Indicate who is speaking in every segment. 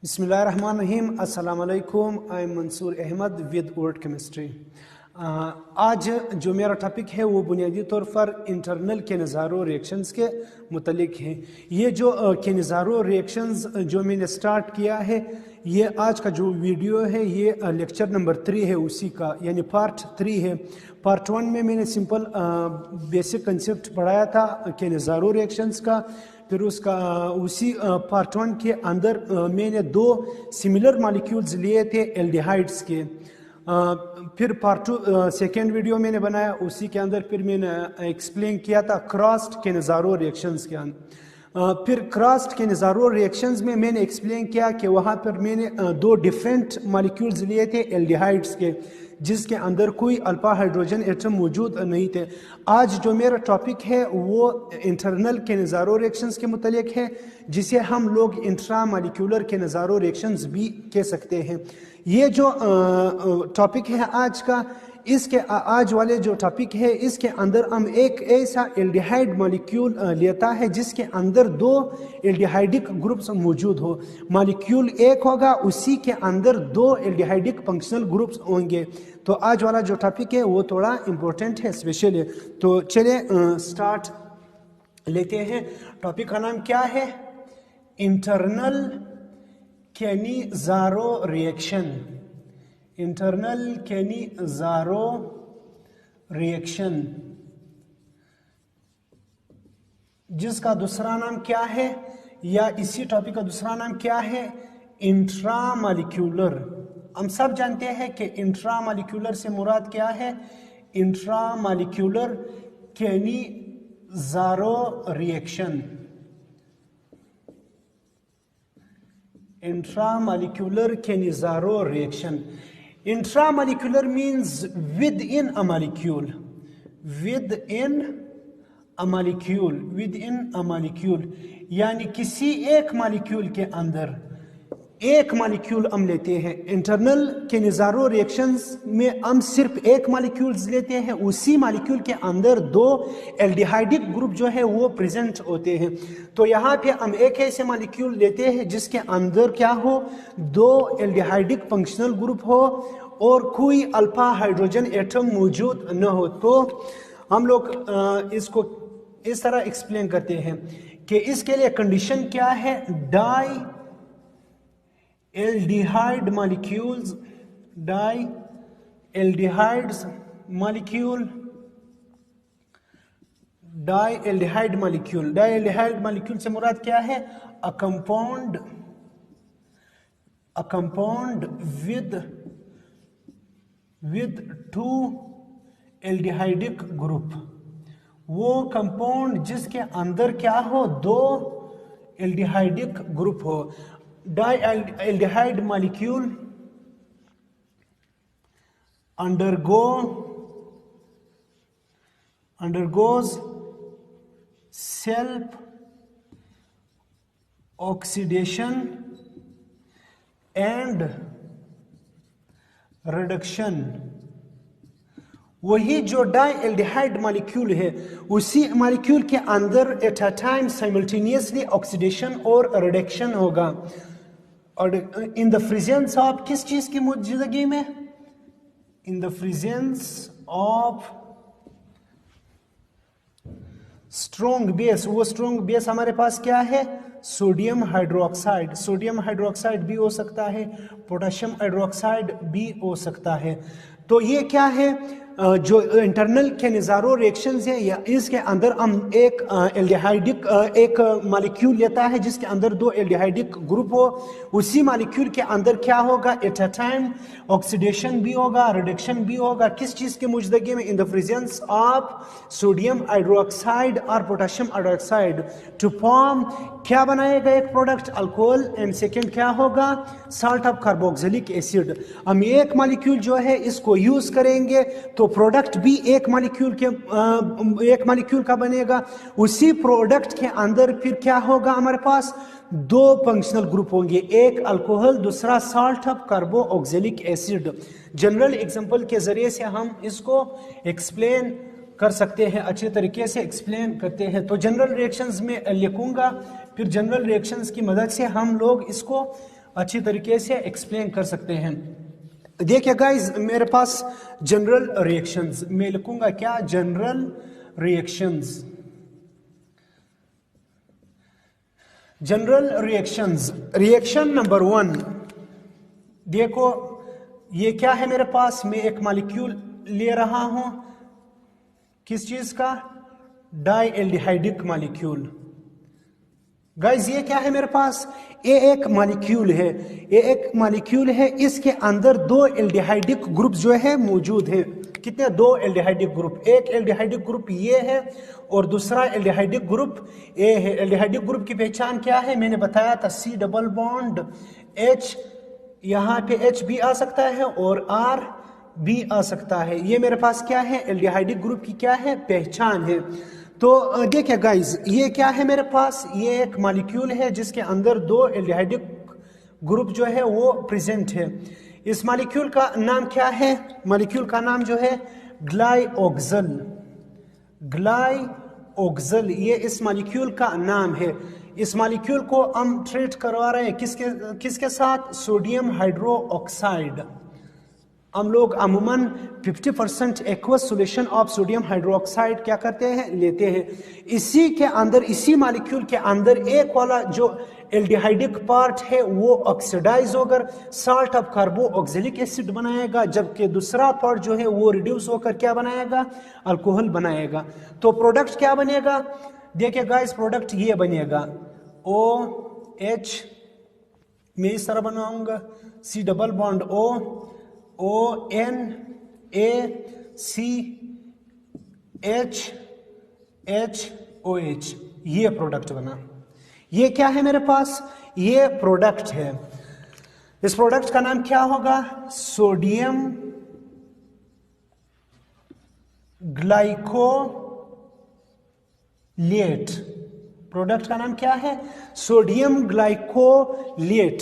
Speaker 1: बिस्मिल्लाहिर्रहमानिर्रहीम। अस्सलाम वालेकुम। I am Mansoor Ahmad with word chemistry. आज जो मेरा टॉपिक है वो बुनियादी तौर पर इंटरनल केनिज़ारो रिएक्शंस के मुतलिक है। ये जो केनिज़ारो रिएक्शंस जो मैंने स्टार्ट किया है, ये आज का जो वीडियो है ये लेक्चर नंबर 3 है, उसी का यानी पार्ट 3 है। पार्ट 1 में मैंने सिंपल बेसिक कंसेप्ट पढ़ाया था केनिज़ारो रिएक्शंस का। फिर उसका उसी पार्ट 1 के अंदर मैंने 2 सिमिलर मॉलिक्यूल्स लिए थे एल्डिहाइड्स के। फिर पार्ट 2 सेकेंड वीडियो मैंने बनाया, उसी के अंदर फिर मैंने एक्सप्लेन किया था क्रॉस्ड केनिज़ारो रिएक्शंस के अंदर। फिर क्रॉस्ड केनिज़ारो रिएक्शंस में मैंने एक्सप्लेन किया कि वहाँ पर मैंने 2 डिफरेंट मॉलिक्यूल्स लिए थे एल्डिहाइड्स के, जिसके अंदर कोई अल्फा हाइड्रोजन एटम मौजूद नहीं थे। आज जो मेरा टॉपिक है वो इंटरनल केनिज़ारो रिएक्शंस के मुतल्लिक है, जिसे हम लोग इंट्रा मॉलिक्यूलर केनिज़ारो रिएक्शंस भी कह सकते हैं। ये जो टॉपिक है आज का, इसके आज वाले जो टॉपिक है इसके अंदर हम एक ऐसा एल्डिहाइड मॉलिक्यूल लेता है जिसके अंदर 2 एल्डिहाइडिक ग्रुप्स मौजूद हो। मॉलिक्यूल एक होगा, उसी के अंदर 2 एल्डिहाइडिक फंक्शनल ग्रुप्स होंगे। तो आज वाला जो टॉपिक है वो थोड़ा इम्पोर्टेंट है, स्पेशल है। तो चलिए स्टार्ट लेते हैं। टॉपिक का नाम क्या है? Internal Cannizzaro reaction. Internal Cannizzaro reaction, जिसका दूसरा नाम क्या है, या इसी टॉपिक का दूसरा नाम क्या है? इंट्रामॉलिक्यूलर। हम सब जानते हैं कि इंट्रामॉलिक्यूलर से मुराद क्या है? Intramolecular Cannizzaro reaction. Intramolecular Cannizzaro reaction. Intramolecular means within a molecule. Within a molecule. Within a molecule. यानी किसी एक मॉलिक्यूल के अंदर एक मॉलिक्यूल हम लेते हैं। इंटरनल केनिज़ारो रिएक्शंस में हम सिर्फ एक मॉलिक्यूल्स लेते हैं, उसी मॉलिक्यूल के अंदर 2 एल्डिहाइडिक ग्रुप जो है वो प्रेजेंट होते हैं। तो यहाँ पे हम एक ऐसे मॉलिक्यूल लेते हैं जिसके अंदर क्या हो? 2 एल्डिहाइडिक फंक्शनल ग्रुप हो और कोई अल्फा हाइड्रोजन एटम मौजूद न हो। तो हम लोग इसको इस तरह एक्सप्लेन करते हैं कि इसके लिए कंडीशन क्या है? Dialdehyde molecules, dialdehydes molecule, dialdehyde molecule. Dialdehyde molecule से मुराद क्या है? A compound with 2 aldehydic group. वो कंपाउंड जिसके अंदर क्या हो? 2 एल्डिहाइडिक ग्रुप हो। Dialdehyde molecule undergoes self oxidation and reduction। वही जो डाई एल्डिहाइड मॉलिक्यूल है, उसी मॉलिक्यूल के अंदर at a time simultaneously oxidation और रिडक्शन होगा। और इन द प्रेजेंस ऑफ किस चीज की मौजूदगी में? In the presence of strong base. वो स्ट्रॉन्ग बेस हमारे पास क्या है? Sodium hydroxide. सोडियम हाइड्रोक्साइड भी हो सकता है, पोटेशियम हाइड्रोक्साइड भी हो सकता है। तो ये क्या है? जो इंटरनल केनिज़ारो रिएक्शंस है, या इसके अंदर हम एक एल्डिहाइडिक एक मॉलिक्यूल लेता है जिसके अंदर 2 एल्डिहाइडिक ग्रुप हो। उसी मॉलिक्यूल के अंदर क्या होगा? एट अ टाइम ऑक्सीडेशन भी होगा, रिडक्शन भी होगा। किस चीज़ की मौजूदगी में? In the presence of sodium hydroxide और पोटेशियम हाइड्रोक्साइड टू फॉर्म क्या बनाएगा? एक प्रोडक्ट अल्कोहल, एंड सेकेंड क्या होगा? Salt of carboxylic acid. हम एक मॉलिक्यूल जो है इसको यूज करेंगे तो प्रोडक्ट भी एक मॉलिक्यूल का बनेगा। उसी प्रोडक्ट के अंदर फिर क्या होगा? हमारे पास 2 फंक्शनल ग्रुप होंगे, एक अल्कोहल, दूसरा salt of carboxylic acid. General example के जरिए से हम इसको एक्सप्लेन कर सकते हैं, अच्छे तरीके से एक्सप्लेन करते हैं। तो जनरल रिएक्शंस में लिखूंगा, फिर जनरल रिएक्शंस की मदद से हम लोग इसको अच्छी तरीके से एक्सप्लेन कर सकते हैं। देखिए गाइस, मेरे पास जनरल रिएक्शंस, मैं लिखूंगा क्या, general reactions. General reactions, reaction number 1, देखो ये क्या है मेरे पास, मैं एक मॉलिक्यूल ले रहा हूं, किस चीज का, डाई एल्डिहाइडिक मॉलिक्यूल। गाइस ये क्या है मेरे पास, ये एक मॉलिक्यूल है, ये एक मॉलिक्यूल है, इसके अंदर 2 एल्डिहाइडिक ग्रुप जो है मौजूद है। कितने, 2 एल्डिहाइडिक ग्रुप, एक एल्डिहाइडिक ग्रुप ये है और दूसरा एल्डिहाइडिक ग्रुप ए है। एल्डिहाइडिक ग्रुप की पहचान क्या है, मैंने बताया था, C डबल बॉन्ड H, यहाँ पे H भी आ सकता है और R भी आ सकता है। ये मेरे पास क्या है, एल्डिहाइडिक ग्रुप की क्या है, पहचान है। तो देखिए गाइस, ये क्या है मेरे पास, ये एक मॉलिक्यूल है जिसके अंदर 2 एल्डिहाइडिक ग्रुप जो है वो प्रेजेंट है। इस मॉलिक्यूल का नाम क्या है, मॉलिक्यूल का नाम जो है ग्लाइओक्सल, ग्लाइओक्सल, ये इस मॉलिक्यूल का नाम है। इस मॉलिक्यूल को हम ट्रीट करवा रहे हैं किसके साथ, सोडियम हाइड्रोक्साइड। हम लोग अमूमन 50% aqueous solution of sodium hydroxide क्या करते हैं, लेते हैं। इसी के अंदर, इसी मॉलिक्यूल के अंदर एक वाला जो एल्डिहाइडिक पार्ट है वो ऑक्सीडाइज होकर साल्ट ऑफ कार्बोक्सिलिक एसिड बनाएगा, जबकि दूसरा पार्ट जो है वो रिड्यूस होकर क्या बनाएगा, अल्कोहल बनाएगा। तो प्रोडक्ट क्या बनेगा, देखिए गाइस, प्रोडक्ट ये बनेगा OH, मैं इस तरह बनाऊंगा, C डबल बॉन्ड ONACHOH, ये प्रोडक्ट बना। ये क्या है मेरे पास, ये प्रोडक्ट है। इस प्रोडक्ट का नाम क्या होगा, सोडियम ग्लाइकोलेट। प्रोडक्ट का नाम क्या है, सोडियम ग्लाइकोलेट।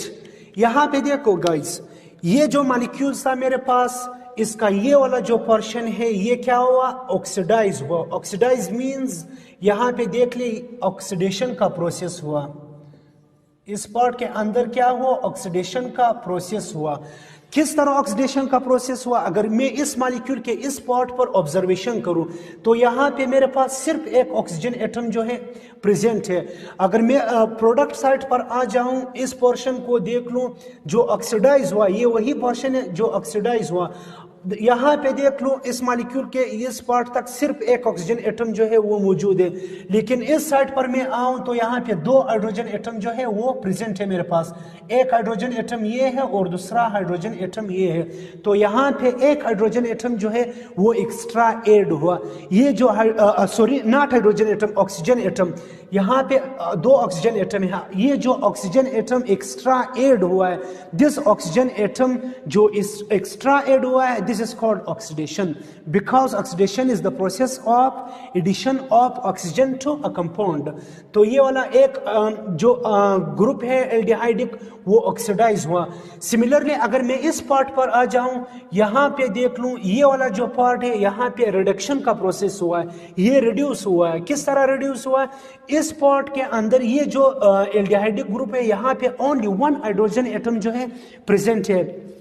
Speaker 1: यहां पे देखो गाइस, ये जो मॉलिक्यूल था मेरे पास, इसका ये वाला जो पोर्शन है ये क्या हुआ, ऑक्सीडाइज हुआ। ऑक्सीडाइज मींस यहां पे देख ली, ऑक्सीडेशन का प्रोसेस हुआ। इस पार्ट के अंदर क्या हुआ, ऑक्सीडेशन का प्रोसेस हुआ। किस तरह ऑक्सीडेशन का प्रोसेस हुआ, अगर मैं इस मॉलिक्यूल के इस पार्ट पर ऑब्जर्वेशन करूं तो यहां पे मेरे पास सिर्फ एक ऑक्सीजन एटम जो है प्रेजेंट है। अगर मैं प्रोडक्ट साइड पर आ जाऊं, इस पोर्शन को देख लूं जो ऑक्सीडाइज हुआ, ये वही पोर्शन है जो ऑक्सीडाइज हुआ। यहां पे देख लो, इस मॉलिक्यूल के इस पार्ट तक सिर्फ एक ऑक्सीजन एटम जो है वो मौजूद है, लेकिन इस साइड पर मैं आऊं तो यहाँ पे 2 हाइड्रोजन एटम जो है वो प्रेजेंट है मेरे पास। एक हाइड्रोजन एटम ये है और दूसरा हाइड्रोजन एटम ये है। तो यहाँ पे एक हाइड्रोजन एटम जो है वो एक्स्ट्रा एड हुआ। ये जो sorry, not hydrogen atom, oxygen atom, यहाँ पे 2 ऑक्सीजन एटम है। ये जो ऑक्सीजन एटम एक्स्ट्रा एड हुआ है, दिस ऑक्सीजन एटम जो इस एक्स्ट्रा एड हुआ है, this is called oxidation, because oxidation is the process of addition of oxygen to a compound। तो ये वाला एक जो ग्रुप है एल्डिहाइडिक वो ऑक्सीडाइज हुआ। सिमिलरली अगर मैं इस पार्ट पर आ जाऊं, यहाँ पे देख लूं, ये वाला जो पार्ट है यहाँ पे रिडक्शन का प्रोसेस हुआ है, ये रिड्यूस हुआ है। किस तरह रिड्यूस हुआ है, इस पार्ट के अंदर ये जो एल्डिहाइडिक ग्रुप है यहाँ पे ओनली 1 हाइड्रोजन एटम जो है प्रेजेंट है।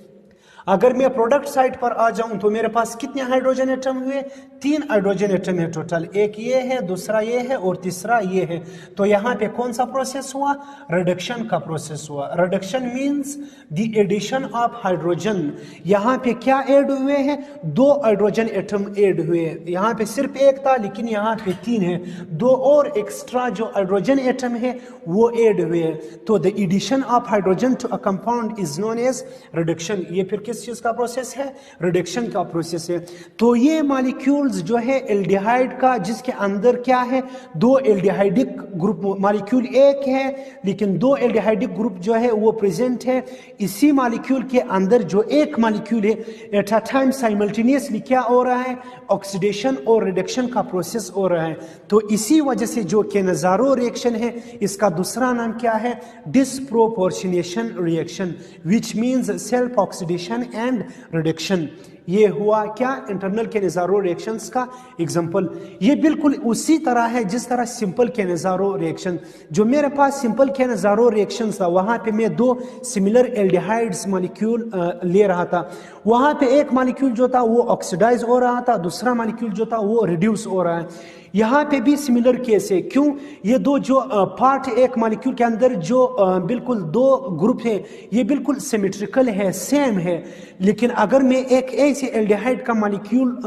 Speaker 1: अगर मैं प्रोडक्ट साइड पर आ जाऊं तो मेरे पास कितने हाइड्रोजन एटम हुए, 3 हाइड्रोजन एटम है टोटल। एक ये है, दूसरा ये है और तीसरा ये है। तो यहाँ पे कौन सा प्रोसेस हुआ, रिडक्शन का प्रोसेस हुआ। Reduction means the addition of hydrogen. यहाँ पे क्या ऐड हुए हैं, 2 हाइड्रोजन एटम ऐड हुए। यहाँ पे सिर्फ एक था लेकिन यहाँ पे 3 है, 2 और एक्स्ट्रा जो हाइड्रोजन एटम है वो ऐड हुए। तो the addition of hydrogen to a compound is known as reduction. ये फिर किस चीज का प्रोसेस है, रिडक्शन का प्रोसेस है। तो ये मॉलिक्यूल्स जो है एल्डिहाइड का, जिसके अंदर क्या है, 2 एल्डिहाइडिक ग्रुप, मॉलिक्यूल एक है लेकिन 2 एल्डिहाइडिक ग्रुप जो है वो प्रेजेंट है। इसी मॉलिक्यूल के अंदर जो एक मॉलिक्यूल है, एट अ टाइम साइमल्टेनियसली क्या हो रहा है, ऑक्सीडेशन और रिडक्शन का प्रोसेस हो रहा है। तो इसी वजह से जो केनेज़ारो रिएक्शन है, इसका दूसरा नाम क्या है, disproportionation reaction, which means self oxidation and reduction. ये हुआ क्या, इंटरनल केनेज़ारो रिएक्शंस का एग्जांपल। ये बिल्कुल उसी तरह है जिस तरह सिंपल केनेज़ारो रिएक्शन, जो मेरे पास सिंपल केनेज़ारो रिएक्शंस था वहाँ पे मैं दो सिमिलर एल्डिहाइड्स मॉलिक्यूल ले रहा था। वहाँ पे एक मॉलिक्यूल जो था वो ऑक्सीडाइज हो रहा था, दूसरा मॉलिक्यूल जो था वो रिड्यूस हो रहा है। यहाँ पे भी सिमिलर केस है। क्यों? ये दो जो पार्ट एक मॉलिक्यूल के अंदर जो बिल्कुल दो ग्रुप है ये बिल्कुल सिमेट्रिकल है, सेम है। लेकिन अगर मैं एक ऐसे एल्डिहाइड का मॉलिक्यूल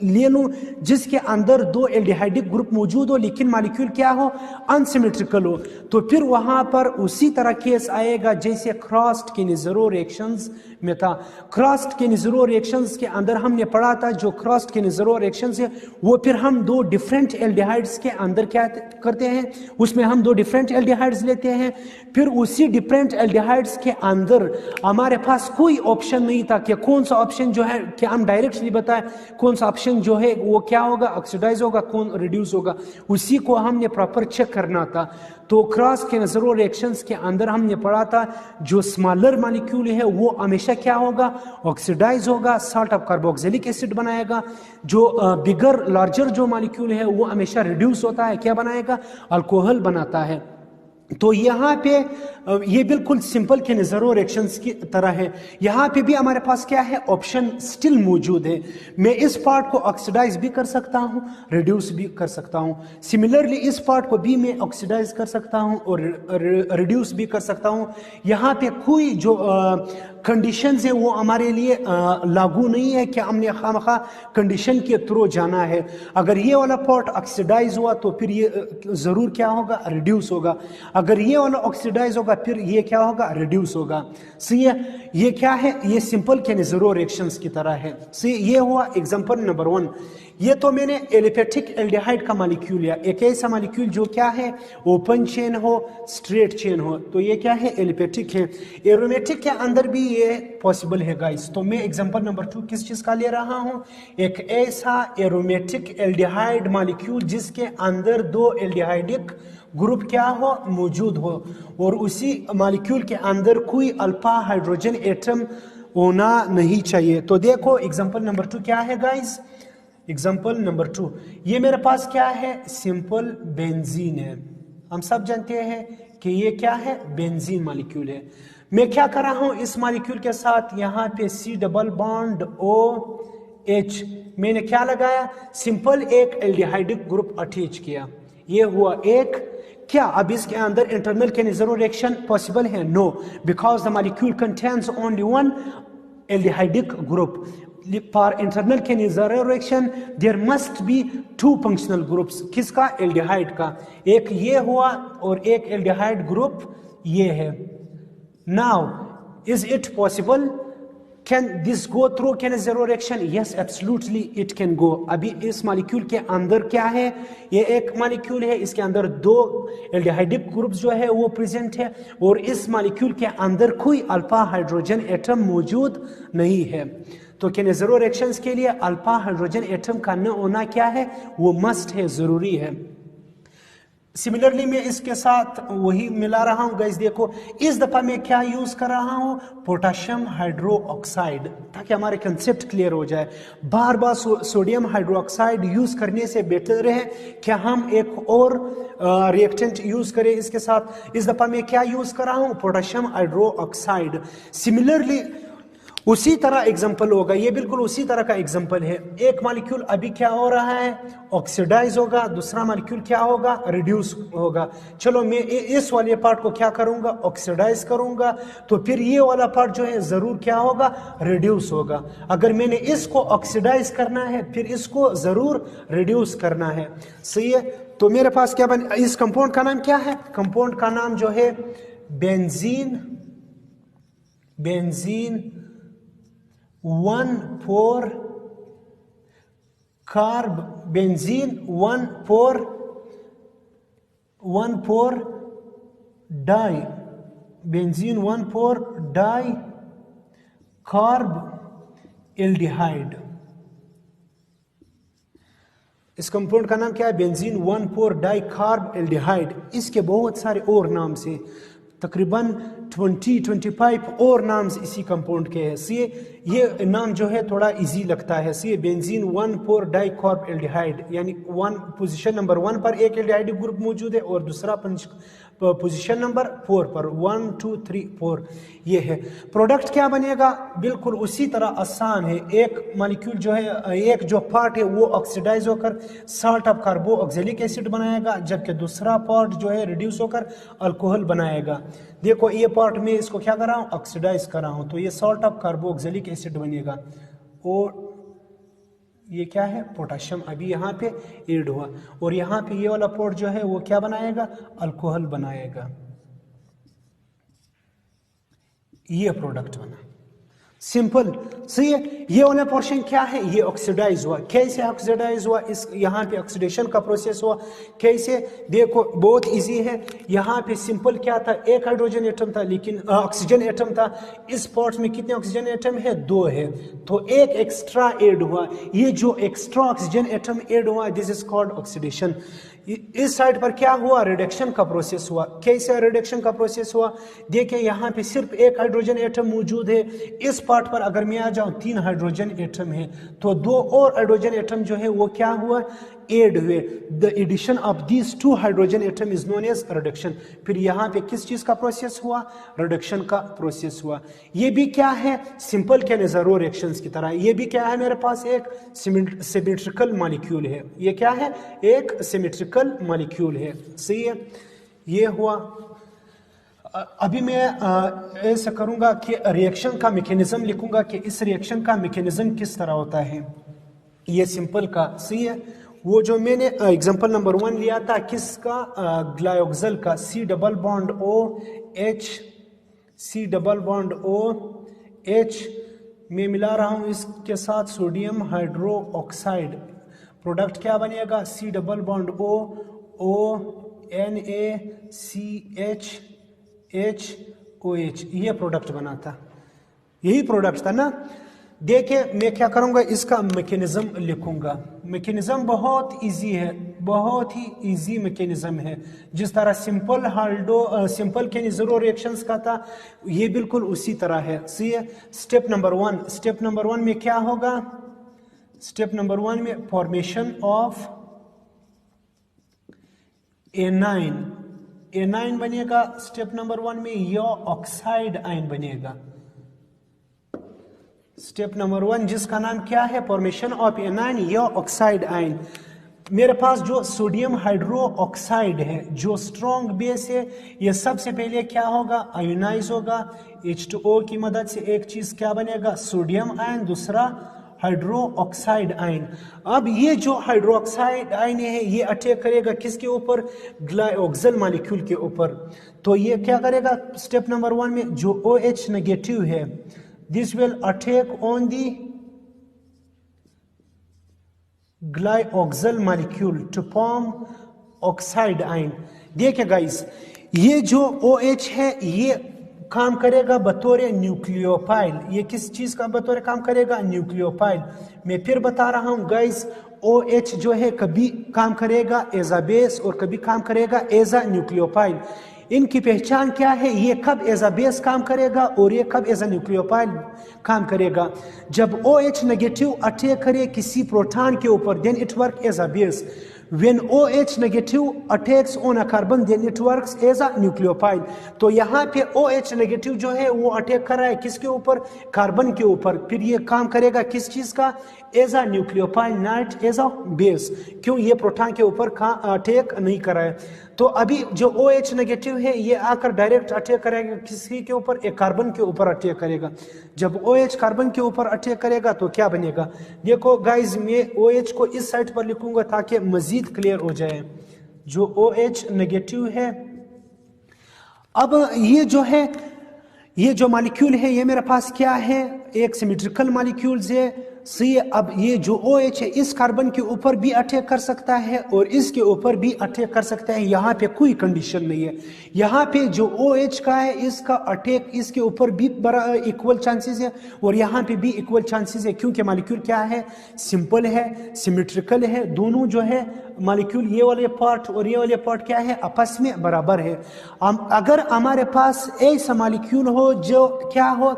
Speaker 1: ले लूं जिसके अंदर दो एल्डिहाइडिक ग्रुप मौजूद हो लेकिन मॉलिक्यूल क्या हो, अनसिमेट्रिकल हो, तो फिर वहां पर उसी तरह केस आएगा जैसे क्रॉस्ड केनेज़रो रिएक्शंस में था। क्रॉस्ड केनेज़रो रिएक्शंस के अंदर हमने पढ़ा था जो क्रॉस्ड केनेज़रो रिएक्शंस है वो फिर हम दो डिफरेंट एल्डिहाइड्स के अंदर क्या करते हैं, उसमें हम दो डिफरेंट एल्डिहाइड्स लेते हैं, फिर उसी डिफरेंट एल्डिहाइड्स के अंदर हमारे पास कोई ऑप्शन नहीं था कि कौन सा ऑप्शन जो है कि हम डायरेक्टली बताएं कौन सा ऑप्शन जो है वो क्या होगा, ऑक्सीडाइज होगा, कौन रिड्यूस होगा, उसी को हमने प्रॉपर चेक करना था। तो क्रॉस केनेज़रो रिएक्शंस के अंदर हमने पढ़ा था जो स्मॉलर मॉलिक्यूल है वो हमेशा क्या होगा, ऑक्सीडाइज होगा, साल्ट ऑफ कार्बोक्सिलिक एसिड बनाएगा। जो बिगर लार्जर जो मॉलिक्यूल है वो हमेशा रिड्यूस होता है, क्या बनाएगा, अल्कोहल बनाता है। तो यहाँ पे ये बिल्कुल सिंपल केनेज़रो रिएक्शंस की तरह है। यहाँ पे भी हमारे पास क्या है, ऑप्शन स्टिल मौजूद है। मैं इस पार्ट को ऑक्सीडाइज भी कर सकता हूँ, रिड्यूस भी कर सकता हूँ। सिमिलरली इस पार्ट को भी मैं ऑक्सीडाइज कर सकता हूँ और रिड्यूस भी कर सकता हूँ। यहाँ पे कोई जो कंडीशंस है वो हमारे लिए लागू नहीं है कि हमने खामखा कंडीशन के थ्रू जाना है। अगर ये वाला पार्ट ऑक्सीडाइज हुआ तो फिर ये ज़रूर क्या होगा, रिड्यूस होगा। अगर ये वाला ऑक्सीडाइज होगा फिर ये क्या होगा, रिड्यूस होगा। सही है, ये क्या है, ये सिंपल केनेज़रो रिएक्शंस की तरह है। सही, ये हुआ एग्जांपल नंबर 1। ये तो मैंने एलिफेटिक एल्डिहाइड का मॉलिक्यूल लिया, एक ऐसा मॉलिक्यूल जो क्या है, ओपन चेन हो, स्ट्रेट चेन हो, तो ये क्या है, एलिफेटिक है। एरोमेटिक के अंदर भी ये पॉसिबल है गाइस। तो मैं एग्जांपल नंबर 2 किस चीज का ले रहा हूं, एक ऐसा एरोमेटिक एल्डिहाइड मॉलिक्यूल जिसके अंदर दो एल्डिहाइडिक ग्रुप क्या हो, मौजूद हो, और उसी मॉलिक्यूल के अंदर कोई अल्फा हाइड्रोजन एटम होना नहीं चाहिए। तो देखो एग्जांपल नंबर 2 क्या है गाइस, एग्जांपल नंबर 2, ये मेरे पास क्या है, सिंपल बेंजीन है। हम सब जानते हैं कि ये क्या है, बेंजीन मॉलिक्यूल है। मैं क्या कर रहा हूं, इस मॉलिक्यूल के साथ यहाँ पे C डबल बॉन्ड OH मैंने क्या लगाया, सिंपल एक एल्डिहाइडिक ग्रुप अटैच किया, ये हुआ एक। क्या अब इसके अंदर इंटरनल केनेज़रो रिएक्शन पॉसिबल है? No, because the molecule contains only one aldehydic group. For internal Cannizzaro reaction there must be 2 functional groups. किसका? एल्डिहाइड का। एक ये हुआ और एक एल्डिहाइड ग्रुप ये है। Now is it possible, can this go through Cannizzaro reaction? Yes absolutely it can go. अभी इस मॉलिक्यूल के अंदर क्या है, ये एक मॉलिक्यूल है, इसके अंदर दो एल्डिहाइडिक ग्रुप्स जो है वो प्रेजेंट है, और इस मॉलिक्यूल के अंदर कोई अल्फा हाइड्रोजन एटम मौजूद नहीं है। तो केनेज़रो रिएक्शंस के लिए अल्फा हाइड्रोजन एटम का न होना क्या है, वो मस्ट है, जरूरी है। सिमिलरली मैं इसके साथ वही मिला रहा हूं गाइस। देखो इस दफा मैं क्या यूज कर रहा हूं, पोटेशियम हाइड्रोक्साइड, ताकि हमारे कंसेप्ट क्लियर हो जाए। बार बार सोडियम हाइड्रोक्साइड यूज करने से बेटर है क्या हम एक और रिएक्टेंट यूज करें इसके साथ। इस दफा मैं क्या यूज कर रहा हूं, पोटेशियम हाइड्रोक्साइड। सिमिलरली उसी तरह एग्जांपल होगा, ये बिल्कुल उसी तरह का एग्जांपल है। एक मॉलिक्यूल अभी क्या हो रहा है, ऑक्सीडाइज होगा, दूसरा मॉलिक्यूल क्या होगा, रिड्यूस होगा। चलो मैं इस वाले पार्ट को क्या करूंगा, ऑक्सीडाइज करूंगा, तो फिर ये वाला पार्ट जो है जरूर क्या होगा, रिड्यूस होगा। अगर मैंने इसको ऑक्सीडाइज करना है फिर इसको जरूर रिड्यूस करना है। सही है, तो मेरे पास क्या बन, इस कंपाउंड का नाम क्या है, कंपाउंड का नाम जो है benzene 1,4 carb, benzene 1,4 di, benzene 1,4 di carb aldehyde. इस कंपाउंड का नाम क्या है, बेंजीन 1,4 डाई कार्ब एल्डिहाइड। इसके बहुत सारे और नाम से, तकरीबन 20-25 और नाम्स इसी कंपाउंड के हैं। सी ये नाम जो है थोड़ा इजी लगता है। सी बेंजीन 1,4 डाइकार्ब एल्डिहाइड, यानी पोजीशन नंबर 1 पर एक एल्डिहाइड ग्रुप मौजूद है और दूसरा पोजीशन नंबर 4 पर 1 2 3 4 ये है। प्रोडक्ट क्या बनेगा, बिल्कुल उसी तरह आसान है। एक मॉलिक्यूल जो है, एक जो पार्ट है वो ऑक्सीडाइज होकर साल्ट ऑफ कार्बो ऑक्जेलिक एसिड बनाएगा, जबकि दूसरा पार्ट जो है रिड्यूस होकर अल्कोहल बनाएगा। देखो ये पार्ट में इसको क्या कर रहा हूँ, ऑक्सीडाइज कर रहा हूँ, तो ये साल्ट ऑफ कार्बो ऑक्जेलिक एसिड बनेगा। और ये क्या है, पोटेशियम अभी यहाँ पे ऐड हुआ, और यहाँ पे ये वाला पार्ट जो है वो क्या बनाएगा, अल्कोहल बनाएगा। ये प्रोडक्ट बना, सिंपल। सही है। ये वाला पोर्शन क्या है, ये ऑक्सीडाइज हुआ। कैसे ऑक्सीडाइज हुआ, इस यहाँ पे ऑक्सीडेशन का प्रोसेस हुआ। कैसे, देखो बहुत इजी है। यहाँ पे सिंपल क्या था, एक हाइड्रोजन एटम था, लेकिन ऑक्सीजन एटम था। इस पार्ट में कितने ऑक्सीजन एटम है, 2 है, तो एक एक्स्ट्रा ऐड हुआ। ये जो एक्स्ट्रा ऑक्सीजन एटम ऐड हुआ, दिस इज कॉल्ड ऑक्सीडेशन। इस साइड पर क्या हुआ, रिडक्शन का प्रोसेस हुआ। कैसे रिडक्शन का प्रोसेस हुआ, देखिए यहाँ पे सिर्फ एक हाइड्रोजन एटम मौजूद है। इस पार्ट पर अगर मैं आ जाऊं 3 हाइड्रोजन एटम है, तो 2 और हाइड्रोजन एटम जो है वो क्या हुआ, ऐड हुए। The addition of these 2 hydrogen atom is known as reduction. फिर यहाँ पे किस चीज का प्रोसेस हुआ, रिडक्शन का प्रोसेस हुआ। ये भी क्या है, सिंपल केनेज़रो रिएक्शंस की तरह। ये भी क्या है, मेरे पास एक सिमेट्रिकल मॉलिक्यूल है। ये क्या है, एक सिमेट्रिकल मॉलिक्यूल है। सही है, ये हुआ। अभी मैं ऐसा करूंगा कि रिएक्शन का मैकेनिज्म लिखूंगा कि इस रिएक्शन का मैकेनिज्म किस तरह होता है। ये सिंपल का, सही है। वो जो मैंने एग्जांपल नंबर 1 लिया था किसका, ग्लायोक्सल का, C double bond OH, C double bond OH में मिला रहा हूं इसके साथ सोडियम हाइड्रो ऑक्साइड। प्रोडक्ट क्या बनेगा, C डबल बॉन्ड NaCH ये प्रोडक्ट बना था, यही प्रोडक्ट था ना। देखिए मैं क्या करूंगा, इसका मैकेनिज्म लिखूंगा। मैकेनिज्म बहुत इजी है, बहुत ही इजी मैकेनिज्म है। जिस तरह सिंपल केनेज़रो रिएक्शंस का था, ये बिल्कुल उसी तरह है। सी स्टेप नंबर 1 में क्या होगा, स्टेप नंबर 1 में फॉर्मेशन ऑफ एनाइन बनेगा। स्टेप नंबर 1 में यो ऑक्साइड आयन बनेगा। स्टेप नंबर 1 जिसका नाम क्या है, formation of anion yo oxide ion. मेरे पास जो सोडियम हाइड्रो ऑक्साइड है, जो स्ट्रॉन्ग बेस है, ये सबसे पहले क्या होगा, आयोनाइज होगा। H2O की मदद से एक चीज क्या बनेगा, सोडियम आयन, दूसरा हाइड्रो ऑक्साइड आयन। अब ये जो हाइड्रो ऑक्साइड आयन है, ये अटैक करेगा किसके ऊपर, ग्लायोक्सल मॉलिक्यूल के ऊपर। तो ये क्या करेगा, स्टेप नंबर 1 में जो OH नेगेटिव है, this will attack on the glyoxal molecule to form oxide ion। देखिए गाइस, ये जो OH है ये काम करेगा बतौर न्यूक्लियोफाइल। ये किस चीज का बतौर काम करेगा, न्यूक्लियोफाइल। मैं फिर बता रहा हूं गाइस, OH जो है कभी काम करेगा एज अ बेस और कभी काम करेगा एज अ न्यूक्लियोफाइल। इनकी पहचान क्या है, ये कब एज अ बेस काम करेगा और ये कब एज अ न्यूक्लियोफाइल काम करेगा। जब OH नेगेटिव अटैक करे किसी प्रोटॉन के ऊपर, then it work as a base. When OH negative attacks on a carbon, then it works as a nucleophile। तो यहाँ पे OH नेगेटिव जो है वो अटैक कर रहा है किसके ऊपर, कार्बन के ऊपर। फिर ये काम करेगा किस चीज का, as a nucleophile, not as a base. क्यों, ये प्रोटॉन के ऊपर अटैक नहीं कर रहा है। तो अभी जो OH नेगेटिव है ये आकर डायरेक्ट अटैक करेगा किसी के ऊपर, एक कार्बन के ऊपर अटैक करेगा। जब OH कार्बन के ऊपर अटैक करेगा तो क्या बनेगा, देखो गाइस मैं OH को इस साइड पर लिखूंगा ताकि मजीद क्लियर हो जाए। जो OH नेगेटिव है, अब ये जो है, ये जो मॉलिक्यूल है ये मेरे पास क्या है, एक सिमेट्रिकल मॉलिक्यूल्स है। सी अब ये जो OH है इस कार्बन के ऊपर भी अटैक कर सकता है और इसके ऊपर भी अटैक कर सकता है। यहाँ पे कोई कंडीशन नहीं है। यहाँ पे जो OH का है इसका अटैक इसके ऊपर भी बड़ा इक्वल चांसेस है और यहाँ पे भी इक्वल चांसेस है, क्योंकि मॉलिक्यूल क्या है, सिंपल है, सिमेट्रिकल है, दोनों जो है मॉलिक्यूल ये वाले पार्ट और ये वाले पार्ट क्या है, आपस में बराबर है। अगर हमारे पास ऐसा मॉलिक्यूल हो जो क्या हो,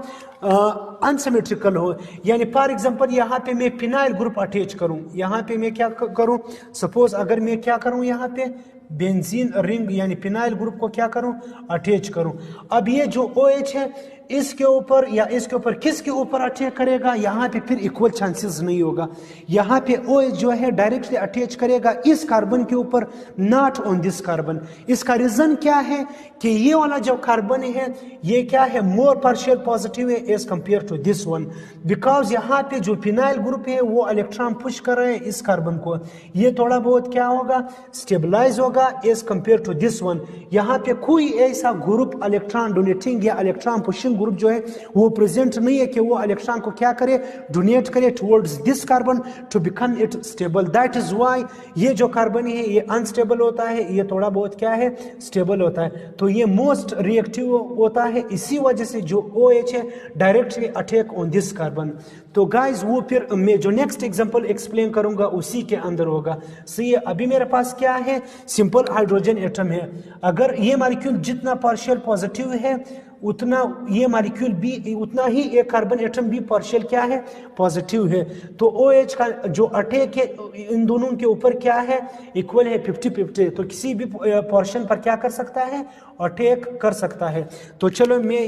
Speaker 1: अनसिमेट्रिकल हो, यानी फॉर एग्जांपल यहाँ पे मैं फिनाइल ग्रुप अटैच करूं, यहाँ पे मैं क्या करूं, सपोज अगर मैं क्या करूं, यहाँ पे बेंजीन रिंग यानी फिनाइल ग्रुप को क्या करूं, अटैच करूं। अब ये जो OH है इसके ऊपर या इसके ऊपर किसके ऊपर अटैच करेगा, यहाँ पे फिर इक्वल चांसेस नहीं होगा। यहाँ पे OH जो है डायरेक्टली अटैच करेगा इस कार्बन के ऊपर, नॉट ऑन दिस कार्बन। इसका रीजन क्या है कि ये वाला जो कार्बन है ये क्या है, मोर पार्शियल पॉजिटिव है as compare to this one, because यहाँ पे जो फिनाइल ग्रुप है वो इलेक्ट्रॉन पुश कर रहे हैं इस कार्बन को, ये थोड़ा बहुत क्या होगा, स्टेबलाइज होगा as compare to this one. यहाँ पे कोई ऐसा ग्रुप इलेक्ट्रॉन डोनेटिंग या इलेक्ट्रॉन पुशिंग ग्रुप जो है वो प्रेजेंट नहीं है कि वो इलेक्ट्रॉन को क्या करे, डोनेट करे towards this carbon to become it stable. That is why ये जो कार्बन है ये अनस्टेबल होता है, ये थोड़ा बहुत क्या है, स्टेबल होता है। तो ये मोस्ट रिएक्टिव होता है, इसी वजह से जो OH है directly attack on this carbon. तो गाइस वो फिर मैं जो नेक्स्ट एग्जांपल एक्सप्लेन करूंगा उसी के अंदर होगा। सही है, अभी मेरे पास क्या है, सिंपल हाइड्रोजन एटम है। अगर ये मॉलिक्यूल जितना पार्शियल पॉजिटिव है उतना ये मॉलिक्यूल भी, उतना ही एक कार्बन एटम भी पार्शियल क्या है, पॉजिटिव है। तो OH का जो अटैक है इन दोनों के ऊपर क्या है, इक्वल है, 50-50। तो किसी भी पोर्शन पर क्या कर सकता है, अटैक कर सकता है। तो चलो मैं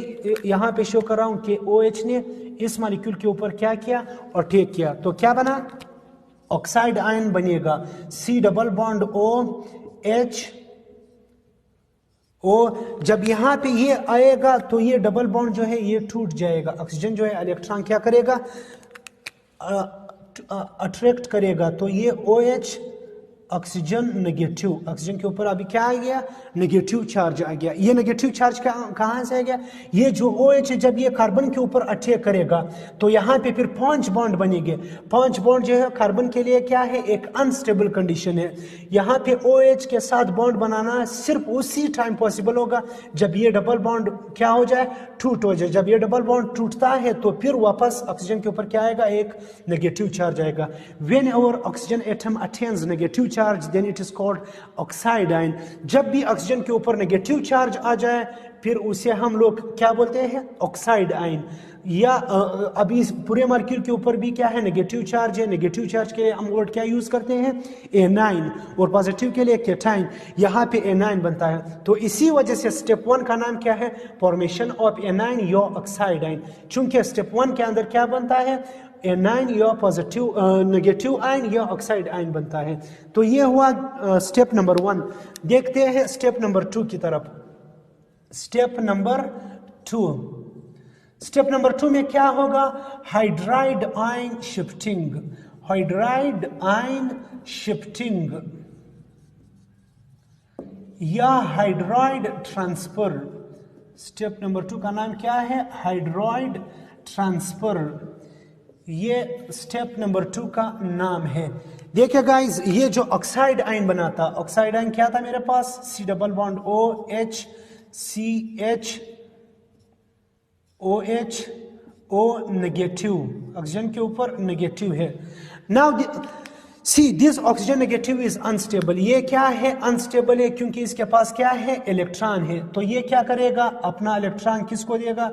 Speaker 1: यहाँ पे शो कर रहा हूँ कि OH ने इस मॉलिक्यूल के ऊपर क्या किया, अटैक किया। तो क्या बना, ऑक्साइड आयन बनेगा, C double bond OH O। जब यहाँ पे ये आएगा तो ये डबल बॉन्ड जो है ये टूट जाएगा, ऑक्सीजन जो है इलेक्ट्रॉन क्या करेगा, अट्रैक्ट करेगा। तो ये OH ऑक्सीजन नेगेटिव, ऑक्सीजन के ऊपर अभी क्या आ गया, नेगेटिव चार्ज आ गया। ये नेगेटिव चार्ज कहाँ से आ गया, ये जो OH जब ये कार्बन के ऊपर अटैक करेगा तो यहाँ पे फिर 5 बॉन्ड बनेंगे। 5 बॉन्ड जो है कार्बन के लिए क्या है, एक अनस्टेबल कंडीशन है। यहाँ पे OH के साथ बॉन्ड बनाना सिर्फ उसी टाइम पॉसिबल होगा जब ये डबल बॉन्ड क्या हो जाए, टूट हो जाए। जब ये डबल बॉन्ड टूटता है तो फिर वापस ऑक्सीजन के ऊपर क्या आएगा, एक नेगेटिव चार्ज आएगा। When our oxygen atom attains negative charge then it is called oxide ion. जब भी ऑक्सीजन के ऊपर नेगेटिव चार्ज आ जाए फिर उसे हम लोग क्या बोलते हैं, ऑक्साइड आयन। या अभी इस पूरे मॉलिक्यूल के ऊपर भी क्या है, नेगेटिव चार्ज है। नेगेटिव चार्ज के लिए हम वर्ड क्या यूज करते हैं, एनाइन, और पॉजिटिव के लिए केटाइन। यहाँ पे एनाइन बनता है। तो इसी वजह से स्टेप 1 का नाम क्या है, फॉर्मेशन ऑफ एनाइन या ऑक्साइड आयन। चूंकि स्टेप 1 के अंदर क्या बनता है, एनाइन या पॉजिटिव नेगेटिव आयन या ऑक्साइड आयन बनता है। तो ये हुआ स्टेप नंबर 1। देखते हैं स्टेप नंबर 2 की तरफ। स्टेप नंबर 2, स्टेप नंबर 2 में क्या होगा, hydride ion shifting. Hydride ion shifting या हाइड्राइड ट्रांसफर। स्टेप नंबर 2 का नाम क्या है, हाइड्राइड ट्रांसफर। ये स्टेप नंबर 2 का नाम है। देखिए गाइस, ये जो ऑक्साइड आयन बनाता, ऑक्साइड आयन क्या था मेरे पास, C double bond OH CH OH O negative, oxygen के ऊपर नेगेटिव है। Now see this oxygen negative is unstable. ये क्या है, अनस्टेबल है क्योंकि इसके पास क्या है, इलेक्ट्रॉन है। तो ये क्या करेगा, अपना इलेक्ट्रॉन किसको देगा,